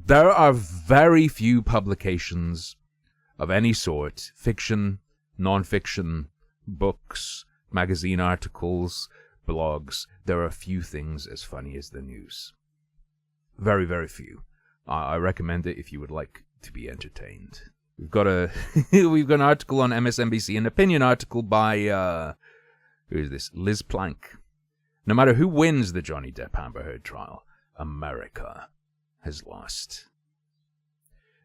There are very few publications of any sort, fiction, non-fiction, books, magazine articles, blogs. There are few things as funny as the news. Very, very few. I recommend it if you would like to be entertained. We've got an article on MSNBC, an opinion article by who is this? Liz Plank. No matter who wins the Johnny Depp Amber Heard trial, America has lost.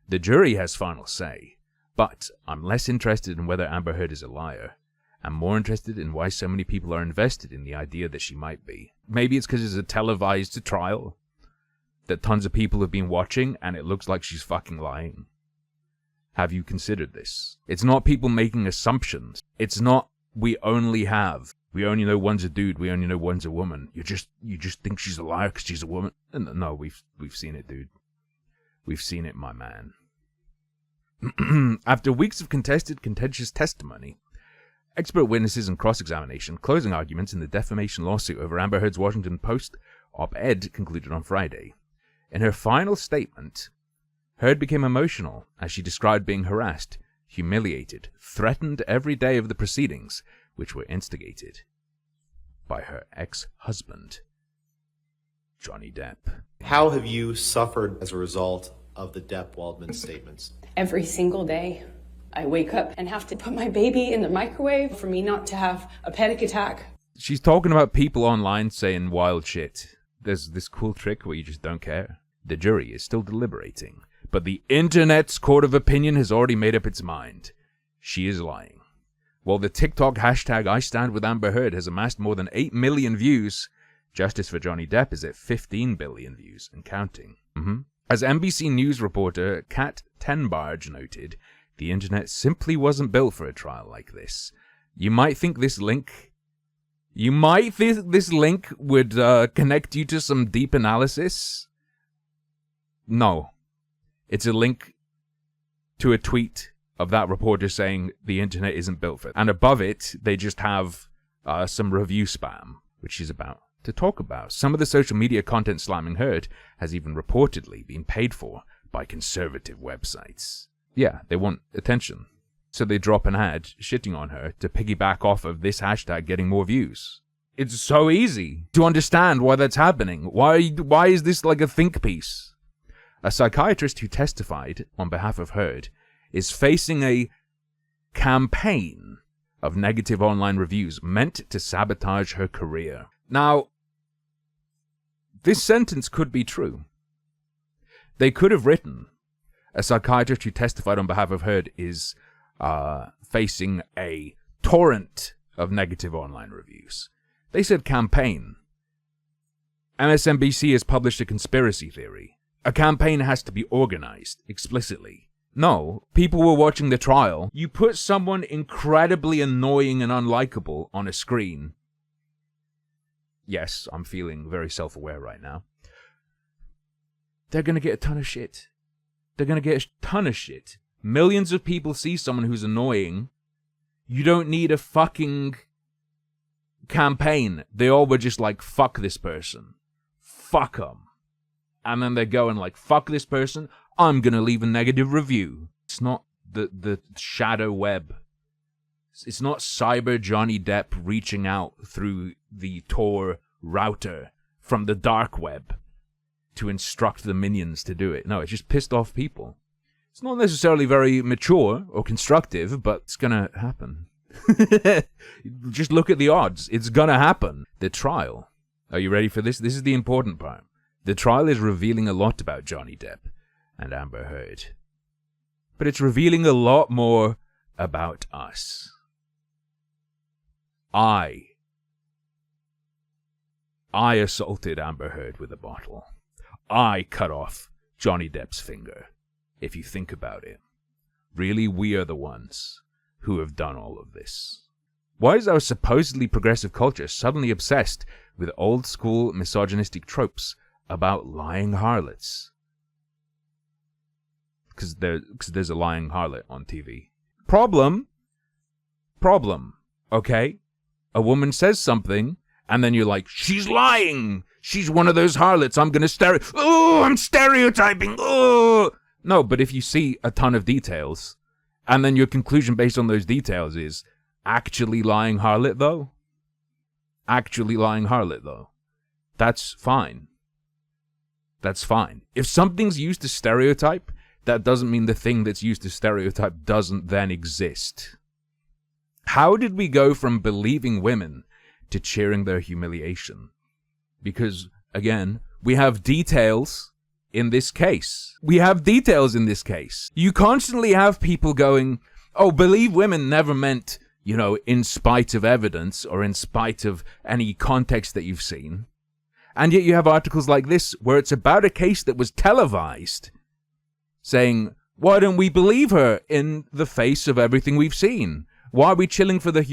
The jury has final say, but I'm less interested in whether Amber Heard is a liar. I'm more interested in why so many people are invested in the idea that she might be. Maybe it's because it's a televised trial that tons of people have been watching, and it looks like she's fucking lying. Have you considered this? It's not people making assumptions. It's not we only know one's a dude, we only know one's a woman. You just think she's a liar because she's a woman. No, we've seen it, dude. We've seen it, my man. After weeks of contentious testimony, expert witnesses and cross-examination, closing arguments in the defamation lawsuit over Amber Heard's Washington Post op-ed concluded on Friday. In her final statement, Heard became emotional as she described being harassed, humiliated, threatened every day of the proceedings, which were instigated by her ex-husband, Johnny Depp. How have you suffered as a result of the Depp-Waldman statements? Every single day, I wake up and have to put my baby in the microwave for me not to have a panic attack. She's talking about people online saying wild shit. There's this cool trick where you just don't care. The jury is still deliberating, but the internet's court of opinion has already made up its mind. She is lying. While the TikTok hashtag #IStandWithAmberHeard has amassed more than 8 million views, justice for Johnny Depp is at 15 billion views and counting. As NBC News reporter Kat Tenbarge noted, the internet simply wasn't built for a trial like this. You might think this link would connect you to some deep analysis. No. It's a link to a tweet of that reporter saying the internet isn't built for it. And above it, they just have some review spam, which she's about to talk about. Some of the social media content slamming Heard has even reportedly been paid for by conservative websites. Yeah, they want attention. So they drop an ad shitting on her to piggyback off of this hashtag getting more views. It's so easy to understand why that's happening. Why is this like a think piece? A psychiatrist who testified on behalf of Heard is facing a campaign of negative online reviews meant to sabotage her career. Now, this sentence could be true. They could have written, a psychiatrist who testified on behalf of Heard is facing a torrent of negative online reviews. They said campaign. MSNBC has published a conspiracy theory. A campaign has to be organized explicitly. No, people were watching the trial. You put someone incredibly annoying and unlikable on a screen. Yes, I'm feeling very self-aware right now. They're going to get a ton of shit. They're going to get a ton of shit. Millions of people see someone who's annoying. You don't need a fucking campaign. They all were just like, fuck this person. Fuck them. And then they're going like, fuck this person. I'm going to leave a negative review. It's not the shadow web. It's not cyber Johnny Depp reaching out through the Tor router from the dark web to instruct the minions to do it. No, it's just pissed off people. It's not necessarily very mature or constructive, but it's gonna happen. Just look at the odds. It's gonna happen. The trial. Are you ready for this? This is the important part. The trial is revealing a lot about Johnny Depp and Amber Heard. But it's revealing a lot more about us. I assaulted Amber Heard with a bottle. I cut off Johnny Depp's finger. If you think about it, really we are the ones who have done all of this. Why is our supposedly progressive culture suddenly obsessed with old school misogynistic tropes about lying harlots? Because there's a lying harlot on TV. Problem, okay? A woman says something, and then you're like, she's lying! she's one of those harlots. I'm stereotyping. Oh, no, but if you see a ton of details, and then your conclusion based on those details is actually lying harlot, though. That's fine. That's fine. If something's used to stereotype, that doesn't mean the thing that's used to stereotype doesn't then exist. How did we go from believing women to cheering their humiliation? Because, again, we have details in this case. You constantly have people going, oh, believe women never meant, in spite of evidence or in spite of any context that you've seen. And yet you have articles like this where it's about a case that was televised saying, why don't we believe her in the face of everything we've seen? Why are we cheering for the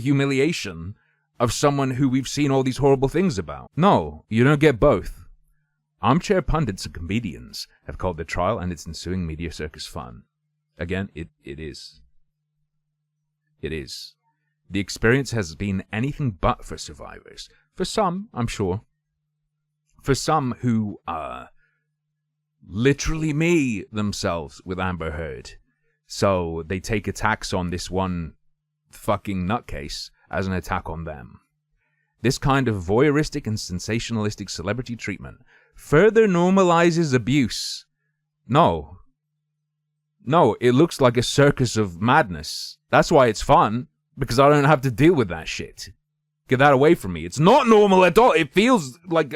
humiliation of someone who we've seen all these horrible things about? No, you don't get both. Armchair pundits and comedians have called the trial and its ensuing media circus fun. Again, it is. It is. The experience has been anything but for survivors. For some, I'm sure. For some who literally me themselves with Amber Heard. So they take attacks on this one fucking nutcase as an attack on them. This kind of voyeuristic and sensationalistic celebrity treatment further normalizes abuse. No, it looks like a circus of madness. That's why it's fun, because I don't have to deal with that shit. Get that away from me. It's not normal at all. It feels like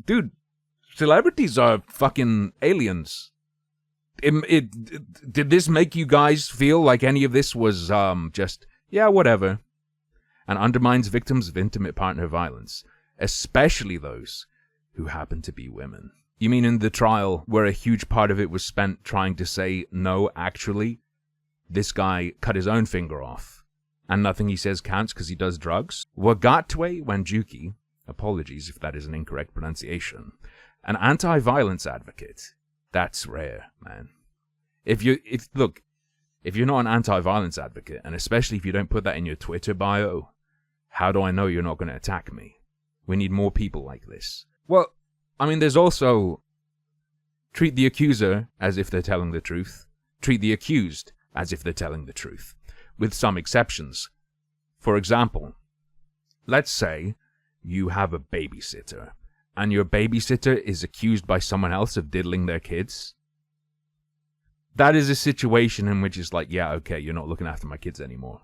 dude, celebrities are fucking aliens. Did this make you guys feel like any of this was just, yeah, whatever? And undermines victims of intimate partner violence, especially those who happen to be women. You mean in the trial where a huge part of it was spent trying to say, no, actually, this guy cut his own finger off, and nothing he says counts because he does drugs? Wagatwe Wanjuki, apologies if that is an incorrect pronunciation, an anti-violence advocate. That's rare, man. If you're not an anti-violence advocate, and especially if you don't put that in your Twitter bio, how do I know you're not going to attack me? We need more people like this. Well, I mean, there's also treat the accuser as if they're telling the truth. Treat the accused as if they're telling the truth, with some exceptions. For example, let's say you have a babysitter, and your babysitter is accused by someone else of diddling their kids. That is a situation in which it's like, yeah, okay, you're not looking after my kids anymore.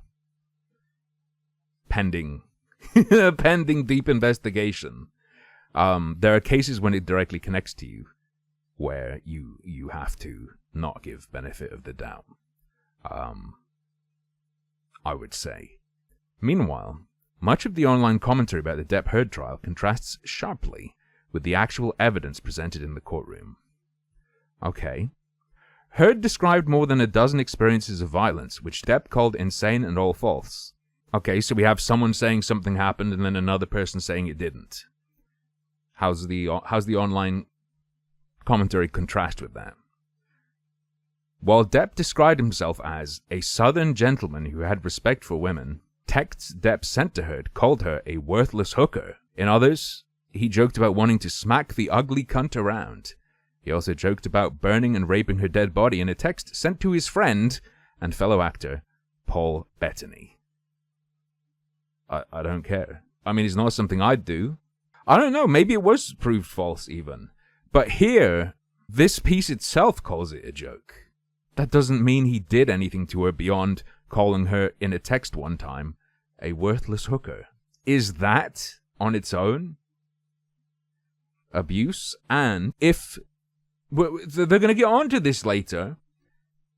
Pending deep investigation. There are cases when it directly connects to you, where you have to not give benefit of the doubt. I would say. Meanwhile, much of the online commentary about the Depp Heard trial contrasts sharply with the actual evidence presented in the courtroom. Okay. Heard described more than a dozen experiences of violence, which Depp called insane and all false. Okay, so we have someone saying something happened and then another person saying it didn't. How's the online commentary contrast with that? While Depp described himself as a southern gentleman who had respect for women, texts Depp sent to Heard called her a worthless hooker. In others, he joked about wanting to smack the ugly cunt around. He also joked about burning and raping her dead body in a text sent to his friend and fellow actor, Paul Bettany. I don't care. I mean, it's not something I'd do. I don't know, maybe it was proved false even. But here, this piece itself calls it a joke. That doesn't mean he did anything to her beyond calling her in a text one time a worthless hooker. Is that, on its own, abuse? And if... they're going to get onto this later.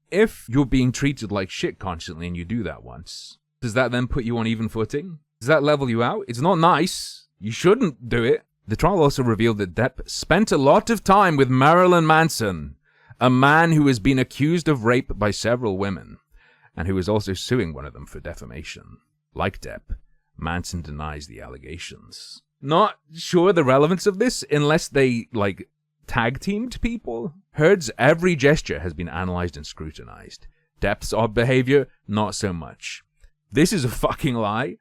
If you're being treated like shit constantly and you do that once, does that then put you on even footing? Does that level you out? It's not nice. You shouldn't do it. The trial also revealed that Depp spent a lot of time with Marilyn Manson, a man who has been accused of rape by several women, and who is also suing one of them for defamation. Like Depp, Manson denies the allegations. Not sure the relevance of this unless they, tag-teamed people. Heard's every gesture has been analyzed and scrutinized. Depp's odd behavior, not so much. This is a fucking lie.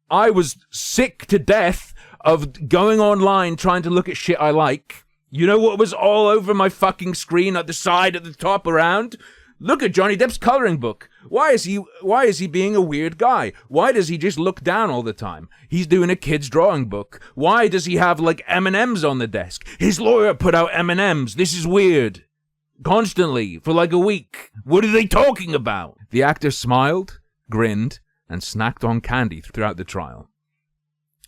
I was sick to death of going online trying to look at shit I like. You know what was all over my fucking screen at the side, at the top, around? Look at Johnny Depp's coloring book. Why is he being a weird guy? Why does he just look down all the time? He's doing a kid's drawing book. Why does he have like M&Ms on the desk? His lawyer put out M&Ms. This is weird. Constantly, for like a week. What are they talking about? The actor smiled, grinned, and snacked on candy throughout the trial.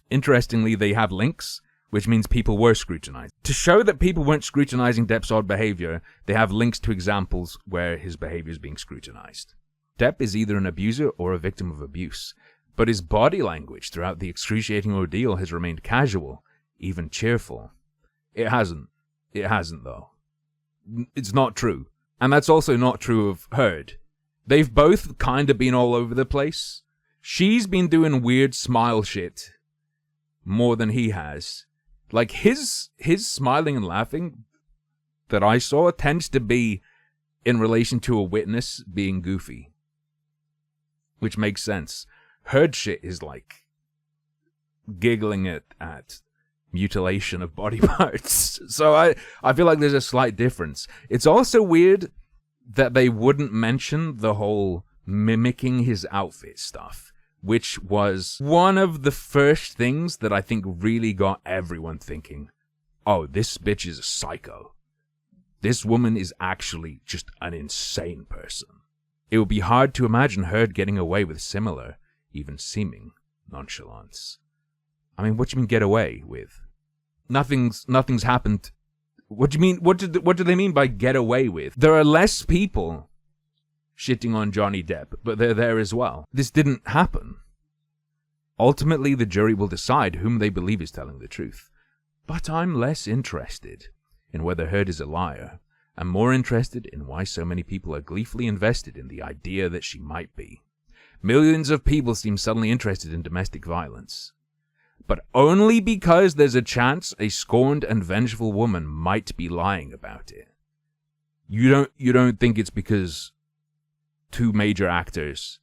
Interestingly, they have links, which means people were scrutinized. To show that people weren't scrutinizing Depp's odd behavior, they have links to examples where his behavior is being scrutinized. Depp is either an abuser or a victim of abuse, but his body language throughout the excruciating ordeal has remained casual, even cheerful. It hasn't, though. It's not true. And that's also not true of Heard. They've both kind of been all over the place. She's been doing weird smile shit more than he has. Like, his smiling and laughing that I saw tends to be in relation to a witness being goofy. Which makes sense. Heard shit is like giggling at mutilation of body parts. So I feel like there's a slight difference. It's also weird that they wouldn't mention the whole mimicking his outfit stuff, which was one of the first things that I think really got everyone thinking, oh, this bitch is a psycho. This woman is actually just an insane person. It would be hard to imagine Heard getting away with similar, even seeming, nonchalance. I mean, what do you mean get away with? Nothing's happened. What do you mean? What do they mean by get away with? There are less people shitting on Johnny Depp, but they're there as well. This didn't happen. Ultimately, the jury will decide whom they believe is telling the truth. But I'm less interested in whether Heard is a liar. I'm more interested in why so many people are gleefully invested in the idea that she might be. Millions of people seem suddenly interested in domestic violence. But only because there's a chance a scorned and vengeful woman might be lying about it. You don't think it's because two major actors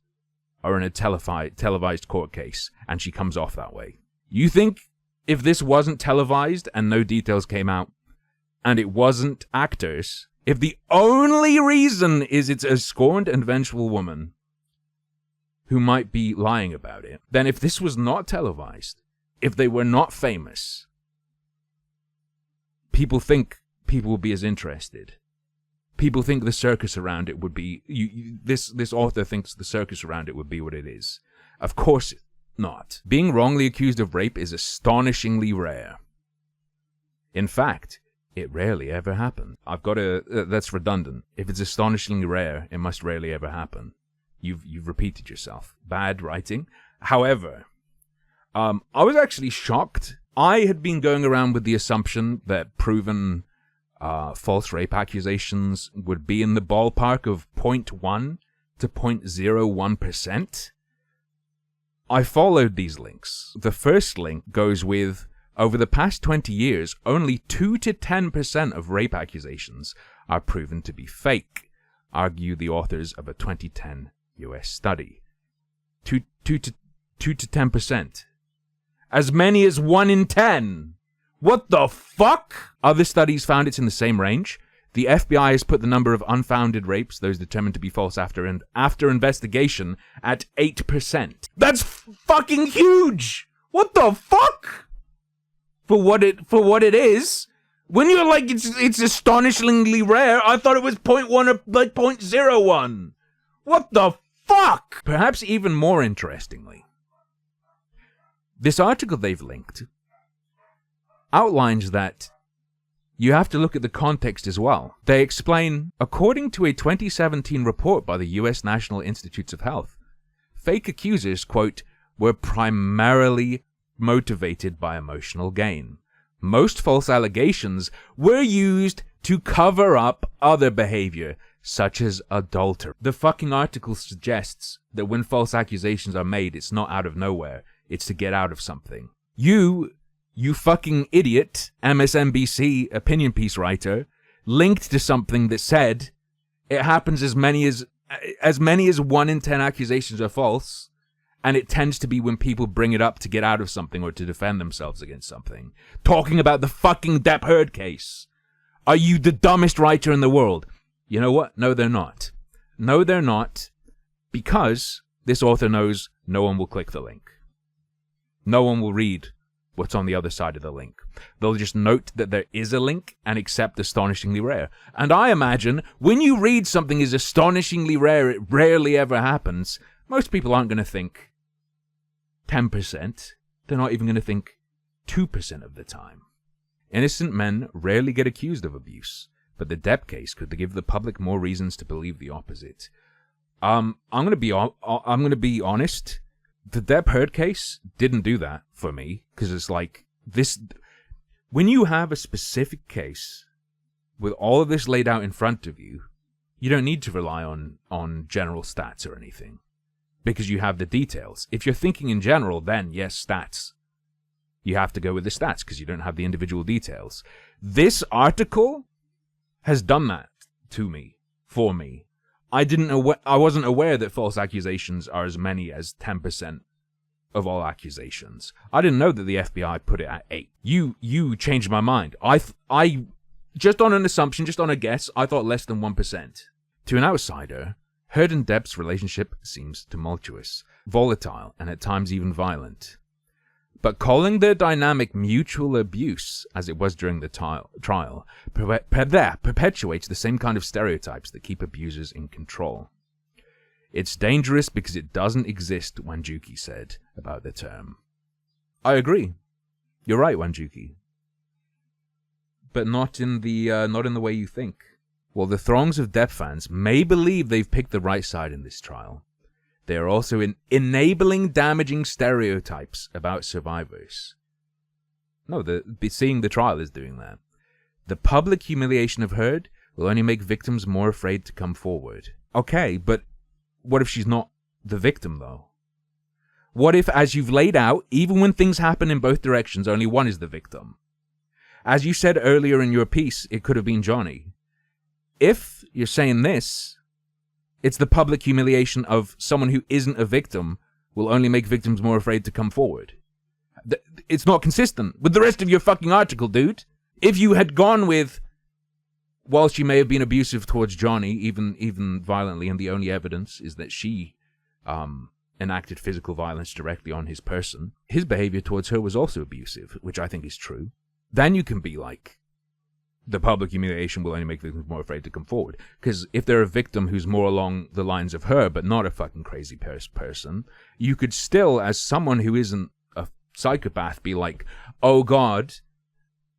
are in a televised court case and she comes off that way. You think if this wasn't televised and no details came out and it wasn't actors, if the only reason is it's a scorned and vengeful woman who might be lying about it, then if this was not televised, if they were not famous, people think people would be as interested. People think the circus around it would be... This author thinks the circus around it would be what it is. Of course not. Being wrongly accused of rape is astonishingly rare. In fact, it rarely ever happens. I've got to... that's redundant. If it's astonishingly rare, it must rarely ever happen. You've repeated yourself. Bad writing. However, I was actually shocked. I had been going around with the assumption that proven false rape accusations would be in the ballpark of 0.1 to 0.01%. I followed these links. The first link goes with, over the past 20 years, only 2 to 10% of rape accusations are proven to be fake, argue the authors of a 2010 US study. 2 to 10%. As many as 1 in 10. What the fuck? Other studies found it's in the same range. The FBI has put the number of unfounded rapes, those determined to be false after investigation, at 8%. That's fucking huge! What the fuck? For what it is? When you're like, it's astonishingly rare, I thought it was 0.1 or like 0.01. What the fuck? Perhaps even more interestingly, this article they've linked outlines that you have to look at the context as well. They explain, according to a 2017 report by the US National Institutes of Health, fake accusers, quote, were primarily motivated by emotional gain. Most false allegations were used to cover up other behavior, such as adultery. The fucking article suggests that when false accusations are made, it's not out of nowhere. It's to get out of something. You fucking idiot, MSNBC opinion piece writer, linked to something that said it happens as many as 1 in 10 accusations are false, And it tends to be when people bring it up to get out of something or to defend themselves against something. Talking about the fucking Depp Heard case. Are you the dumbest writer in the world? You know what? No, they're not. No, they're not. Because this author knows no one will click the link. No one will read what's on the other side of the link. They'll just note that there is a link and accept astonishingly rare. And I imagine when you read something is astonishingly rare, it rarely ever happens, most people aren't going to think 10%. They're not even going to think 2% of the time. Innocent men rarely get accused of abuse, but the Depp case could give the public more reasons to believe the opposite. I'm going to be honest. The Depp Heard case didn't do that for me, because it's like this. When you have a specific case with all of this laid out in front of you, you don't need to rely on general stats or anything, because you have the details. If you're thinking in general, then yes, stats. You have to go with the stats because you don't have the individual details. This article has done that to me, for me. I wasn't aware that false accusations are as many as 10% of all accusations. I didn't know that the FBI put it at 8. You changed my mind. I just on an assumption, just on a guess, I thought less than 1%. To an outsider, Heard and Depp's relationship seems tumultuous, volatile, and at times even violent. But calling their dynamic mutual abuse, as it was during the trial, perpetuates the same kind of stereotypes that keep abusers in control. It's dangerous because it doesn't exist, Wanjuki said about the term. I agree. You're right, Wanjuki. But not in the way you think. While the throngs of Depp fans may believe they've picked the right side in this trial, they are also enabling damaging stereotypes about survivors. No, seeing the trial is doing that. The public humiliation of Heard will only make victims more afraid to come forward. Okay, but what if she's not the victim, though? What if, as you've laid out, even when things happen in both directions, only one is the victim? As you said earlier in your piece, it could have been Johnny. If you're saying this, it's the public humiliation of someone who isn't a victim will only make victims more afraid to come forward. It's not consistent with the rest of your fucking article, dude. If you had gone with, while she may have been abusive towards Johnny, even violently, and the only evidence is that she enacted physical violence directly on his person, his behavior towards her was also abusive, which I think is true. Then you can be like, the public humiliation will only make victims more afraid to come forward. Because if they're a victim who's more along the lines of her, but not a fucking crazy person, you could still, as someone who isn't a psychopath, be like, oh God,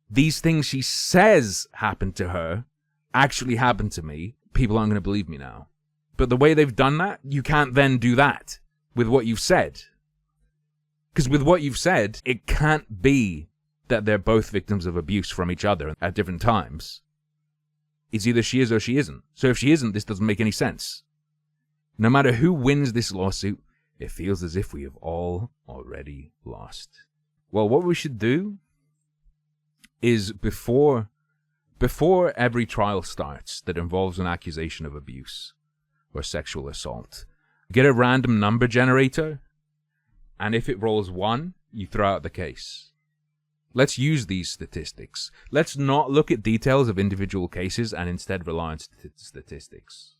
these things she says happened to her actually happened to me. People aren't going to believe me now. But the way they've done that, you can't then do that with what you've said. Because with what you've said, it can't be that they're both victims of abuse from each other at different times. It's either she is or she isn't. So if she isn't, this doesn't make any sense. No matter who wins this lawsuit, it feels as if we have all already lost. Well, what we should do is before every trial starts that involves an accusation of abuse or sexual assault, get a random number generator, and if it rolls 1, you throw out the case. Let's use these statistics. Let's not look at details of individual cases and instead rely on statistics.